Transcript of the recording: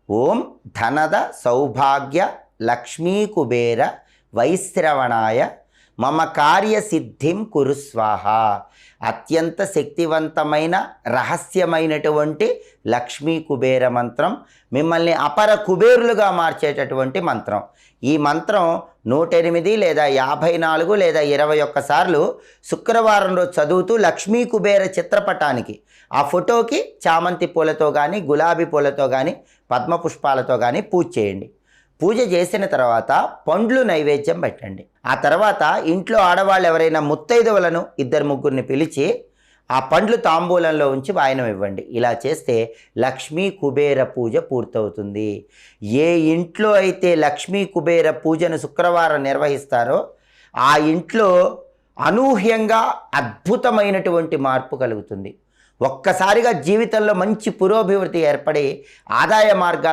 ఓం ధనద సౌభాగ్య లక్ష్మీ కుబేర వైశ్రవణాయ మమ కార్యసిద్ధిం కురు స్వాహ. అత్యంత శక్తివంతమైన రహస్యమైనటువంటి లక్ష్మీ కుబేర మంత్రం, మిమ్మల్ని అపర కుబేరులుగా మార్చేటటువంటి మంత్రం. ఈ మంత్రం 108 లేదా 54 లేదా 21 సార్లు శుక్రవారం రోజు చదువుతూ లక్ష్మీ కుబేర చిత్రపటానికి, ఆ ఫోటోకి చామంతి పూలతో కానీ గులాబీ పూలతో కానీ పద్మపుష్పాలతో కానీ పూజ చేయండి. పూజ చేసిన తర్వాత పండ్లు నైవేద్యం పెట్టండి. ఆ తర్వాత ఇంట్లో ఆడవాళ్ళు ఎవరైనా ముత్తైదువులను 2-3 పిలిచి ఆ పండ్లు తాంబూలంలో ఉంచి వాయనం ఇవ్వండి. ఇలా చేస్తే లక్ష్మీ కుబేర పూజ పూర్తవుతుంది. ఏ ఇంట్లో అయితే లక్ష్మీ కుబేర పూజను శుక్రవారం నిర్వహిస్తారో ఆ ఇంట్లో అనూహ్యంగా అద్భుతమైనటువంటి మార్పు కలుగుతుంది. ఒక్కసారిగా జీవితంలో మంచి పురోభివృద్ధి ఏర్పడి ఆదాయ మార్గాలు